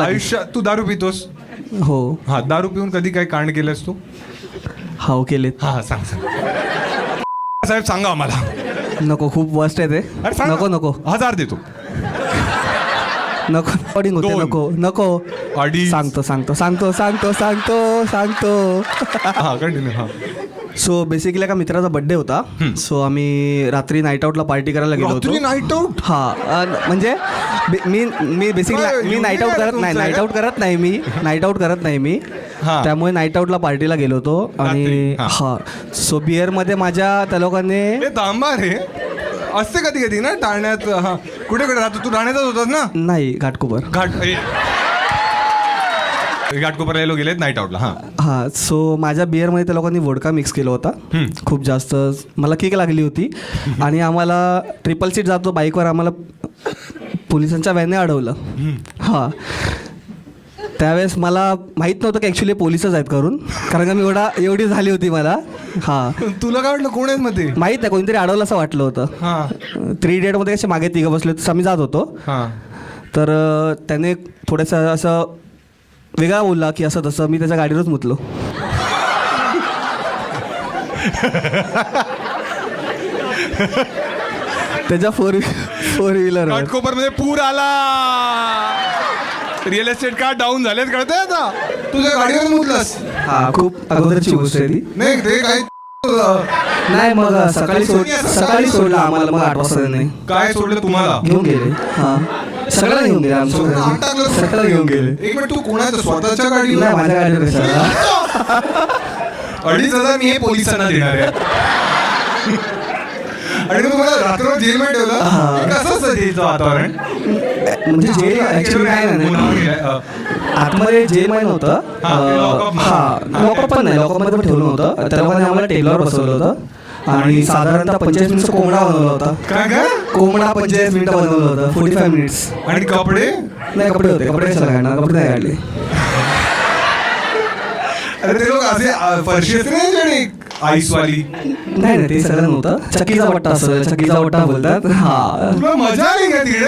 आयुष्यात तू दारू पितोस? हो. हा, दारू पिऊन कधी काही कांड केलंस तू? हाव केलेत. हा सांग सांग साहेब, सांगा आम्हाला. नको, खूप वर्स्ट आहे ते. अरे सांग नको ना. नको 1000 देतो. नको रेकॉर्डिंग होते. 2. नको नको. अडीच. सांगतो सांगतो सांगतो सांगतो सांगतो सांगतो हा कंटिन्यू. हा, सो बेसिकली एका मित्राचा बर्थडे होता. सो आम्ही रात्री नाईट आउटला पार्टी करायला गेलो होतो. Night out? हा, म्हणजे मी बेसिकली मी नाईट आउट करत नाही. नाईट आउट करत नाही मी. हा. त्यामुळे नाईट आउटला पार्टीला गेलो होतो. आणि रात्री, हा. हा, सो बिअरमध्ये माझ्या त्या लोकांनी हे थांबा रे, असते कधी कधी ना ठाण्यात. हा, कुठे कुठे राहतो तू? ठाण्यातच होतास ना? नाही, घाटकोपर. घाटकोपरला लोक गेलेत नाईट आउटला. हा हां, सो माझ्या बिअरमध्ये त्या लोकांनी वोडका मिक्स केला होता. खूप जास्त मला किक लागली होती. आणि आम्हाला ट्रिपल सीट जातो बाईकवर, आम्हाला पोलिसांच्या व्हॅनने अडवलं. हां, त्यावेळेस मला माहीत नव्हतं की ॲक्च्युली पोलिसच आहेत करून, कारण का मी एवढी झाली होती मला. हां, तुला काय वाटलं कोण आहेत मध्ये? माहीत नाही, कोणीतरी अडवलं असं वाटलं होतं. हां 3 Idiotमध्ये कसे मागे तिघं बसले तसं आम्ही जात होतो. हां तर त्याने थोडंसं असं वेगळा बोलला की असं तसं. मी त्याच्या गाडीवरच मुतलो. त्याच्या फोर व्हीलर. घाटकोपरमध्ये पूर आला, रिअल एस्टेट का डाऊन झालेत कळतंय आता. तुझ्या गाडीवर मुतलास? हा, खूप अगोदरची गोष्ट आहे ती. नाही ते काय नाही, मग सकाळी सोडलं आम्हाला. मग 8 वाजता नाही काय सोडलं तुम्हाला? घेऊन गेले. हां, सगळं घेऊन गेले आमचं. सगळं घेऊन गेले. एक मिनिट, तू कोणाचं स्वतःच्या गाडीवर? नाही, माझ्या गाडीवर कशाला? 2,500 मी हे पोलिसांना देणार आहे. आणि तुम्हाला रात्र जेलमध्ये ठेवलं. कसं असतं जेलचं वातावरण? म्हणजे जेल ऍक्च्युली काय नाही, आतमध्ये जेलमध्ये नव्हतं. हां, लॉकअप पण नाही, लॉकअपमध्ये पण ठेवलं नव्हतं. त्या लोकांनी आम्हाला टेबलवर बसवलं होतं आणि साधारणतः 45 मिनिटचा कोंबडा बनवला होता. काय कोंबडा 45 मिनिटं बनवलं होतं. 45 मिनिट्स. आणि कपडे? नाही, कपडे होते. कपडे कशाला काढणार? कपडे नाही काढले. अरे ते लोक असे फरशी असते ना आईसवाली. नाही, ते सगळं नव्हतं. चक्कीचा वट्टा असं, चक्कीचा वट्टा बोलतात. हा, तुला मजा आली का तिकडे?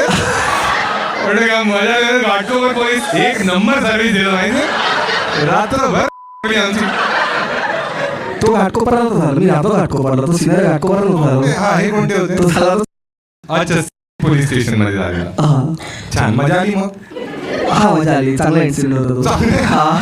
अरे काय मजा आली. घाटकोपर पोलीस एक नंबर सर्व्हिस दिलं माहिती, रात्रभर आमची. तो घाटकोपरला झाला. मी राहतो घाटकोपरला. तो सिनियर घाटकोपरला झाला. हा, हे कोणते होते? तो झाला. अच्छा, पोलीस स्टेशन मध्ये झालेला. हां, छान मजा आली मग. हा, मजा आली. चांगला इन्सिडेंट होता तो. चांगलं. हा.